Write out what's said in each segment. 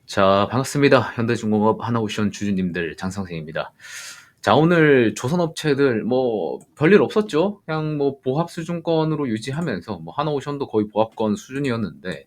자, 반갑습니다. 현대중공업 하나오션 주주님들 장성생입니다. 자, 오늘 조선업체들 뭐 별일 없었죠. 그냥 뭐 보합 수준권으로 유지하면서 뭐 하나오션도 거의 보합권 수준이었는데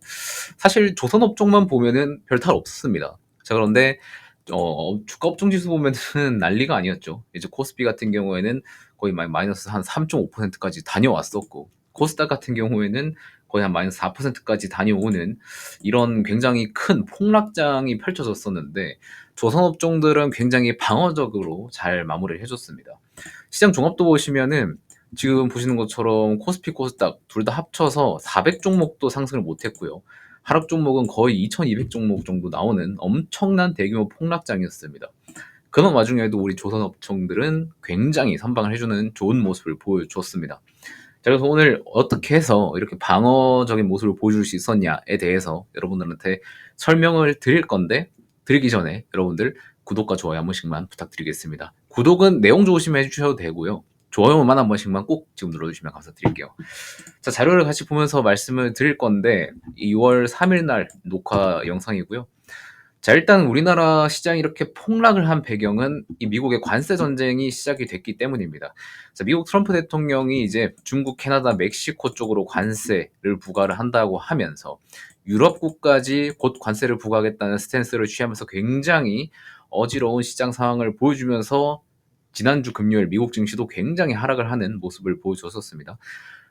사실 조선업종만 보면은 별 탈 없었습니다. 자, 그런데 주가 업종 지수 보면은 난리가 아니었죠. 이제 코스피 같은 경우에는 거의 마이너스 한 3.5%까지 다녀왔었고 코스닥 같은 경우에는 거의 한 마이너스 4%까지 다녀오는 이런 굉장히 큰 폭락장이 펼쳐졌었는데 조선업종들은 굉장히 방어적으로 잘 마무리를 해줬습니다. 시장 종합도 보시면은 지금 보시는 것처럼 코스피, 코스닥 둘 다 합쳐서 400 종목도 상승을 못했고요. 하락 종목은 거의 2,200 종목 정도 나오는 엄청난 대규모 폭락장이었습니다. 그런 와중에도 우리 조선업종들은 굉장히 선방을 해주는 좋은 모습을 보여줬습니다. 자, 그래서 오늘 어떻게 해서 이렇게 방어적인 모습을 보여줄 수 있었냐에 대해서 여러분들한테 설명을 드릴 건데 드리기 전에 여러분들 구독과 좋아요 한 번씩만 부탁드리겠습니다. 구독은 내용 좋으시면 해주셔도 되고요. 좋아요만 한 번씩만 꼭 지금 눌러주시면 감사드릴게요. 자, 자료를 같이 보면서 말씀을 드릴 건데 2월 3일 날 녹화 영상이고요. 자, 일단 우리나라 시장이 이렇게 폭락을 한 배경은 이 미국의 관세 전쟁이 시작이 됐기 때문입니다. 자, 미국 트럼프 대통령이 이제 중국, 캐나다, 멕시코 쪽으로 관세를 부과를 한다고 하면서 유럽국까지 곧 관세를 부과하겠다는 스탠스를 취하면서 굉장히 어지러운 시장 상황을 보여주면서 지난주 금요일 미국 증시도 굉장히 하락을 하는 모습을 보여줬었습니다.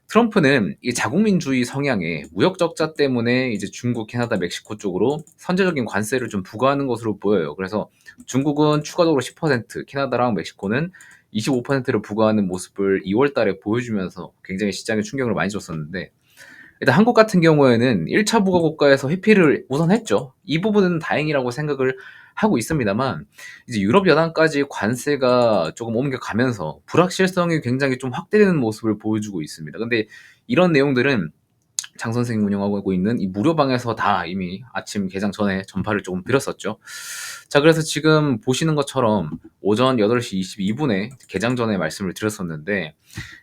트럼프는 이 자국민주의 성향에 무역 적자 때문에 이제 중국, 캐나다, 멕시코 쪽으로 선제적인 관세를 좀 부과하는 것으로 보여요. 그래서 중국은 추가적으로 10%, 캐나다랑 멕시코는 25%를 부과하는 모습을 2월 달에 보여주면서 굉장히 시장에 충격을 많이 줬었는데 일단 한국 같은 경우에는 1차 부가 국가에서 회피를 우선 했죠. 이 부분은 다행이라고 생각을 하고 있습니다만 이제 유럽 연합까지 관세가 조금 옮겨가면서 불확실성이 굉장히 좀 확대되는 모습을 보여주고 있습니다. 근데 이런 내용들은 장 선생님 운영하고 있는 이 무료방에서 다 이미 아침 개장 전에 전파를 조금 드렸었죠. 자, 그래서 지금 보시는 것처럼 오전 8시 22분에 개장 전에 말씀을 드렸었는데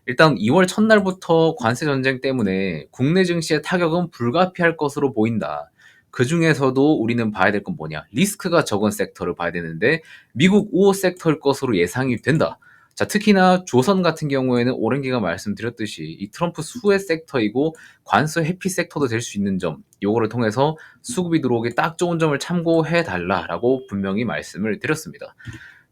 일단 2월 첫날부터 관세 전쟁 때문에 국내 증시의 타격은 불가피할 것으로 보인다. 그 중에서도 우리는 봐야 될 건 뭐냐? 리스크가 적은 섹터를 봐야 되는데 미국 우호 섹터일 것으로 예상이 된다. 자, 특히나 조선 같은 경우에는 오랜 기간 말씀드렸듯이 이 트럼프 수혜 섹터이고 관세 회피 섹터도 될 수 있는 점, 요거를 통해서 수급이 들어오기 딱 좋은 점을 참고해 달라라고 분명히 말씀을 드렸습니다.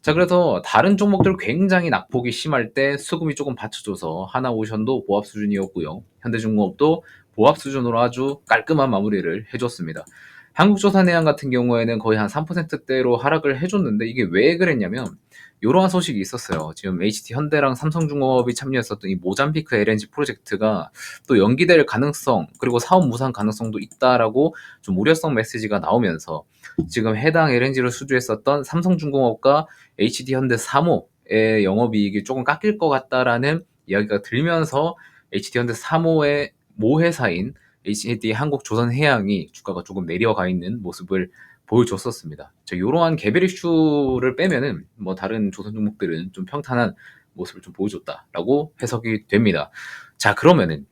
자, 그래서 다른 종목들 굉장히 낙폭이 심할 때 수급이 조금 받쳐줘서 하나오션도 보합 수준이었고요. 현대중공업도 보합 수준으로 아주 깔끔한 마무리를 해줬습니다. 한국조선해양 같은 경우에는 거의 한 3%대로 하락을 해줬는데 이게 왜 그랬냐면 이러한 소식이 있었어요. 지금 HT 현대랑 삼성중공업이 참여했었던 이 모잠비크 LNG 프로젝트가 또 연기될 가능성 그리고 사업 무산 가능성도 있다라고 좀 우려성 메시지가 나오면서 지금 해당 LNG를 수주했었던 삼성중공업과 HD 현대 3호의 영업이익이 조금 깎일 것 같다라는 이야기가 들면서 HD 현대 3호의 모회사인 HD 한국조선해양이 주가가 조금 내려가 있는 모습을 보여줬었습니다. 이러한 개별 이슈를 빼면은 뭐 다른 조선 종목들은 좀 평탄한 모습을 좀 보여줬다라고 해석이 됩니다. 자, 그러면은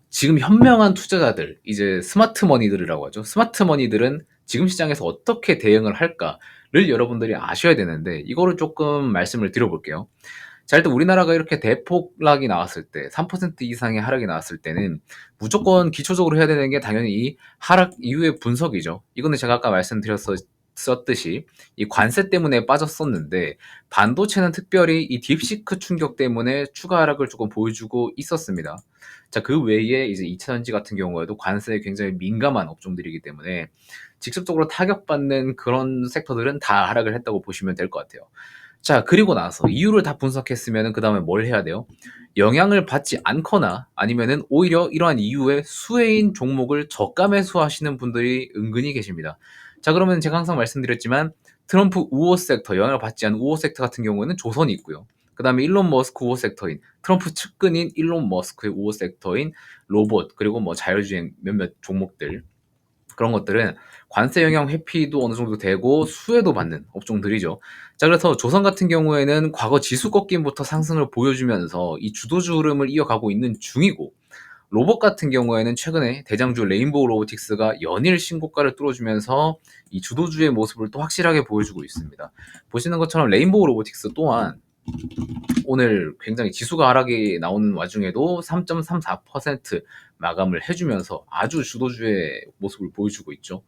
지금 현명한 투자자들, 이제 스마트 머니들이라고 하죠. 스마트 머니들은 지금 시장에서 어떻게 대응을 할까를 여러분들이 아셔야 되는데, 이거를 조금 말씀을 드려볼게요. 자, 일단 우리나라가 이렇게 대폭락이 나왔을 때, 3% 이상의 하락이 나왔을 때는 무조건 기초적으로 해야 되는 게 당연히 이 하락 이후의 분석이죠. 이거는 제가 아까 말씀드렸듯이 이 관세 때문에 빠졌었는데, 반도체는 특별히 이 딥시크 충격 때문에 추가 하락을 조금 보여주고 있었습니다. 자, 그 외에 이제 2차전지 같은 경우에도 관세에 굉장히 민감한 업종들이기 때문에 직접적으로 타격받는 그런 섹터들은 다 하락을 했다고 보시면 될 것 같아요. 자, 그리고 나서 이유를 다 분석했으면 그 다음에 뭘 해야 돼요? 영향을 받지 않거나 아니면은 오히려 이러한 이유에 수혜인 종목을 저가 매수하시는 분들이 은근히 계십니다. 자, 그러면 제가 항상 말씀드렸지만 트럼프 우호 섹터, 영향을 받지 않은 우호 섹터 같은 경우에는 조선이 있고요. 그 다음에 일론 머스크 우호 섹터인 트럼프 측근인 일론 머스크의 우호 섹터인 로봇 그리고 뭐 자율주행 몇몇 종목들 그런 것들은 관세 영향 회피도 어느 정도 되고 수혜도 받는 업종들이죠. 자, 그래서 조선 같은 경우에는 과거 지수 꺾임부터 상승을 보여주면서 이 주도주 흐름을 이어가고 있는 중이고 로봇 같은 경우에는 최근에 대장주 레인보우 로보틱스가 연일 신고가를 뚫어주면서 이 주도주의 모습을 또 확실하게 보여주고 있습니다. 보시는 것처럼 레인보우 로보틱스 또한 오늘 굉장히 지수가 하락이 나오는 와중에도 3.34% 마감을 해주면서 아주 주도주의 모습을 보여주고 있죠.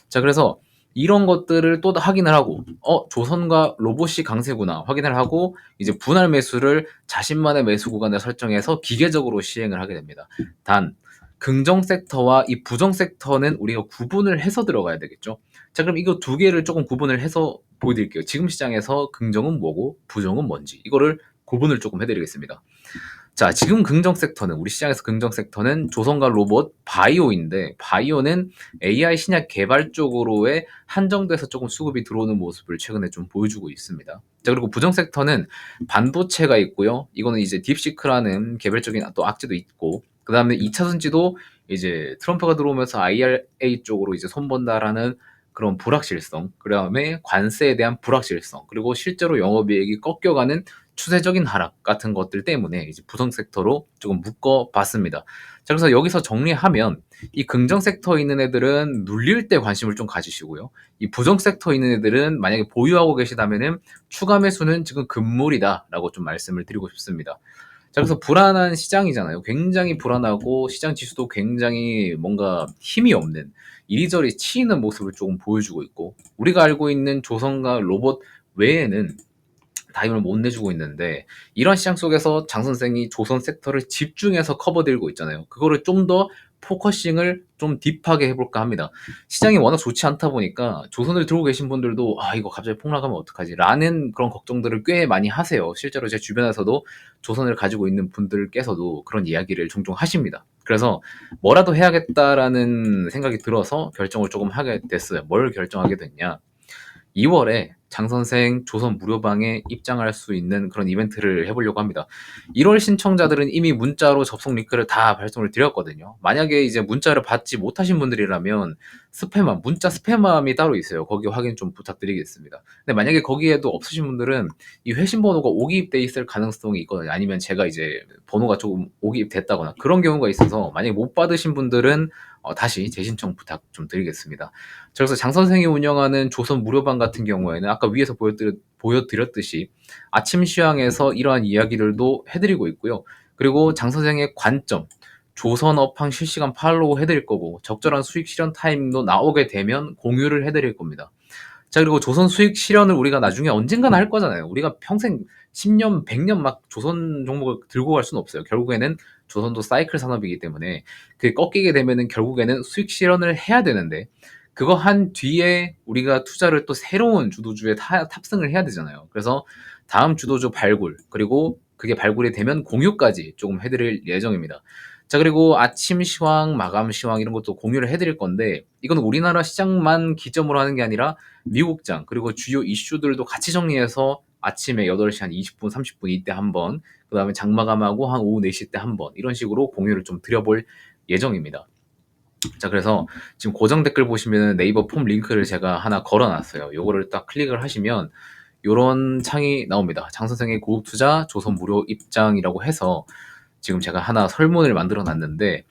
자, 그래서 이런 것들을 또 확인을 하고 조선과 로봇이 강세구나 확인을 하고 이제 분할 매수를 자신만의 매수 구간을 설정해서 기계적으로 시행을 하게 됩니다. 단 긍정 섹터와 이 부정 섹터는 우리가 구분을 해서 들어가야 되겠죠. 자, 그럼 이거 두 개를 조금 구분을 해서 보여드릴게요. 지금 시장에서 긍정은 뭐고 부정은 뭔지 이거를 구분을 조금 해드리겠습니다. 자, 지금 긍정 섹터는 우리 시장에서 긍정 섹터는 조선과 로봇, 바이오인데 바이오는 AI 신약 개발 쪽으로의 한정돼서 조금 수급이 들어오는 모습을 최근에 좀 보여주고 있습니다. 자, 그리고 부정 섹터는 반도체가 있고요. 이거는 이제 딥시크라는 개별적인 또 악재도 있고, 그 다음에 2차 전지도 이제 트럼프가 들어오면서 IRA 쪽으로 이제 손본다라는 그런 불확실성, 그 다음에 관세에 대한 불확실성, 그리고 실제로 영업이익이 꺾여가는 추세적인 하락 같은 것들 때문에 이제 부정 섹터로 조금 묶어봤습니다. 자, 그래서 여기서 정리하면 이 긍정 섹터에 있는 애들은 눌릴 때 관심을 좀 가지시고요. 이 부정 섹터에 있는 애들은 만약에 보유하고 계시다면은 추가 매수는 지금 금물이다라고 좀 말씀을 드리고 싶습니다. 자, 그래서 불안한 시장이잖아요. 굉장히 불안하고 시장 지수도 굉장히 뭔가 힘이 없는 이리저리 치이는 모습을 조금 보여주고 있고, 우리가 알고 있는 조선과 로봇 외에는 다 힘을 못 내주고 있는데, 이런 시장 속에서 장 선생이 조선 섹터를 집중해서 커버들고 있잖아요. 그거를 좀 더 포커싱을 좀 딥하게 해볼까 합니다. 시장이 워낙 좋지 않다 보니까 조선을 들고 계신 분들도 이거 갑자기 폭락하면 어떡하지 라는 그런 걱정들을 꽤 많이 하세요. 실제로 제 주변에서도 조선을 가지고 있는 분들께서도 그런 이야기를 종종 하십니다. 그래서 뭐라도 해야겠다라는 생각이 들어서 결정을 조금 하게 됐어요. 뭘 결정하게 됐냐, 2월에 장선생 조선 무료방에 입장할 수 있는 그런 이벤트를 해보려고 합니다. 1월 신청자들은 이미 문자로 접속 링크를 다 발송을 드렸거든요. 만약에 이제 문자를 받지 못하신 분들이라면 스팸함, 문자 스팸함이 따로 있어요. 거기 확인 좀 부탁드리겠습니다. 근데 만약에 거기에도 없으신 분들은 이 회신 번호가 오기입돼 있을 가능성이 있거든요. 아니면 제가 이제 번호가 조금 오기입됐다거나 그런 경우가 있어서 만약에 못 받으신 분들은 다시 재신청 부탁 좀 드리겠습니다. 그래서 장 선생이 운영하는 조선 무료방 같은 경우에는 아까 위에서 보여드렸듯이 아침 시황에서 이러한 이야기들도 해드리고 있고요. 그리고 장 선생의 관점, 조선 업황 실시간 팔로우 해드릴 거고, 적절한 수익 실현 타이밍도 나오게 되면 공유를 해드릴 겁니다. 자, 그리고 조선 수익 실현을 우리가 나중에 언젠가는 할 거잖아요. 우리가 평생 10년, 100년 막 조선 종목을 들고 갈 수는 없어요. 결국에는 조선도 사이클 산업이기 때문에 그게 꺾이게 되면은 결국에는 수익 실현을 해야 되는데, 그거 한 뒤에 우리가 투자를 또 새로운 주도주에 탑승을 해야 되잖아요. 그래서 다음 주도주 발굴, 그리고 그게 발굴이 되면 공유까지 조금 해드릴 예정입니다. 자, 그리고 아침 시황, 마감 시황 이런 것도 공유를 해드릴 건데, 이건 우리나라 시장만 기점으로 하는 게 아니라 미국장, 그리고 주요 이슈들도 같이 정리해서 아침에 8시 한 20분, 30분 이때 한 번, 그 다음에 장마감하고 한 오후 4시 때 한 번, 이런 식으로 공유를 좀 드려볼 예정입니다. 자, 그래서 지금 고정 댓글 보시면 네이버 폼 링크를 제가 하나 걸어놨어요. 요거를 딱 클릭을 하시면 요런 창이 나옵니다. 장 선생의 고급 투자 조선 무료 입장이라고 해서 지금 제가 하나 설문을 만들어 놨는데,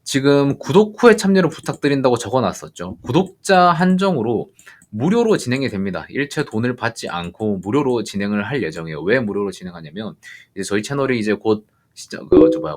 지금 구독 후에 참여를 부탁드린다고 적어놨었죠. 구독자 한정으로 무료로 진행이 됩니다. 일체 돈을 받지 않고 무료로 진행을 할 예정이에요. 왜 무료로 진행하냐면, 이제 저희 채널이 이제 곧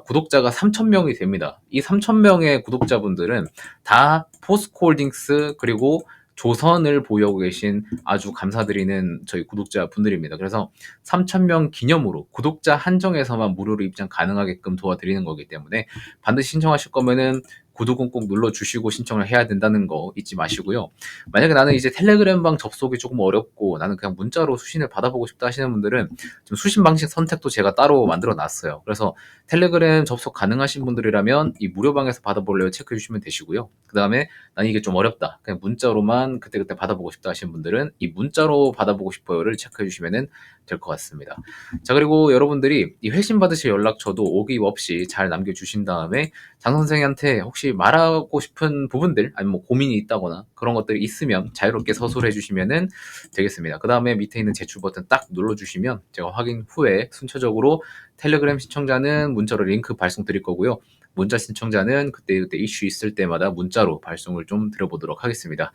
구독자가 3,000명이 됩니다. 이 3,000명의 구독자분들은 다 포스코홀딩스 그리고 조선을 보유하고 계신 아주 감사드리는 저희 구독자분들입니다. 그래서 3,000명 기념으로 구독자 한정에서만 무료로 입장 가능하게끔 도와드리는 거기 때문에 반드시 신청하실 거면은 구독은 꼭 눌러주시고 신청을 해야 된다는 거 잊지 마시고요. 만약에 나는 이제 텔레그램방 접속이 조금 어렵고 나는 그냥 문자로 수신을 받아보고 싶다 하시는 분들은 좀 수신 방식 선택도 제가 따로 만들어 놨어요. 그래서 텔레그램 접속 가능하신 분들이라면 이 무료방에서 받아보려고 체크해 주시면 되시고요. 그 다음에 난 이게 좀 어렵다, 그냥 문자로만 그때그때 받아보고 싶다 하시는 분들은 이 문자로 받아보고 싶어요를 체크해 주시면 될 것 같습니다. 자, 그리고 여러분들이 이 회신 받으실 연락처도 오기입 없이 잘 남겨주신 다음에 장 선생한테 혹시 말하고 싶은 부분들 아니면 뭐 고민이 있다거나 그런 것들이 있으면 자유롭게 서술해 주시면 되겠습니다. 그 다음에 밑에 있는 제출 버튼 딱 눌러주시면 제가 확인 후에 순차적으로 텔레그램 시청자는 문자로 링크 발송 드릴 거고요. 문자 신청자는 그때그때 이슈 있을 때마다 문자로 발송을 좀 드려보도록 하겠습니다.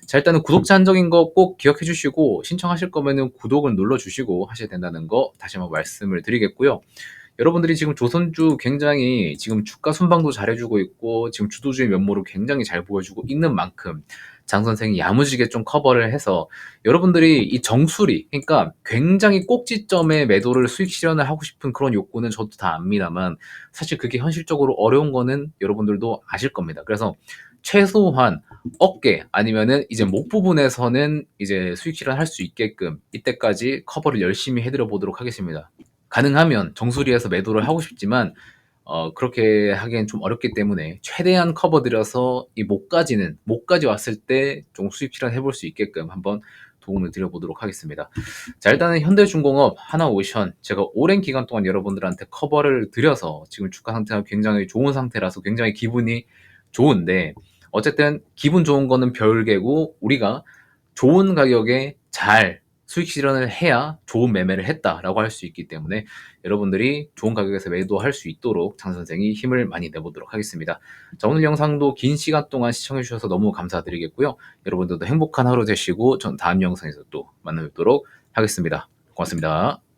자, 일단은 구독자 한정인 거 꼭 기억해 주시고 신청하실 거면은 구독을 눌러 주시고 하셔야 된다는 거 다시 한번 말씀을 드리겠고요. 여러분들이 지금 조선주 굉장히 지금 주가 순방도 잘해주고 있고 지금 주도주의 면모를 굉장히 잘 보여주고 있는 만큼 장 선생이 야무지게 좀 커버를 해서 여러분들이 이 정수리, 그러니까 굉장히 꼭지점에 매도를 수익 실현을 하고 싶은 그런 욕구는 저도 다 압니다만 사실 그게 현실적으로 어려운 거는 여러분들도 아실 겁니다. 그래서 최소한 어깨 아니면은 이제 목 부분에서는 이제 수익 실현할 수 있게끔 이때까지 커버를 열심히 해드려 보도록 하겠습니다. 가능하면 정수리에서 매도를 하고 싶지만 그렇게 하기엔 좀 어렵기 때문에 최대한 커버 드려서 이 목까지 왔을 때 좀 수익 실현해 볼 수 있게끔 한번 도움을 드려보도록 하겠습니다. 자, 일단은 현대중공업, 하나오션 제가 오랜 기간 동안 여러분들한테 커버를 드려서 지금 주가 상태가 굉장히 좋은 상태라서 굉장히 기분이 좋은데 어쨌든 기분 좋은 거는 별개고 우리가 좋은 가격에 잘 수익 실현을 해야 좋은 매매를 했다라고 할 수 있기 때문에 여러분들이 좋은 가격에서 매도할 수 있도록 장 선생이 힘을 많이 내보도록 하겠습니다. 자, 오늘 영상도 긴 시간 동안 시청해 주셔서 너무 감사드리겠고요. 여러분들도 행복한 하루 되시고 전 다음 영상에서 또 만나 뵙도록 하겠습니다. 고맙습니다.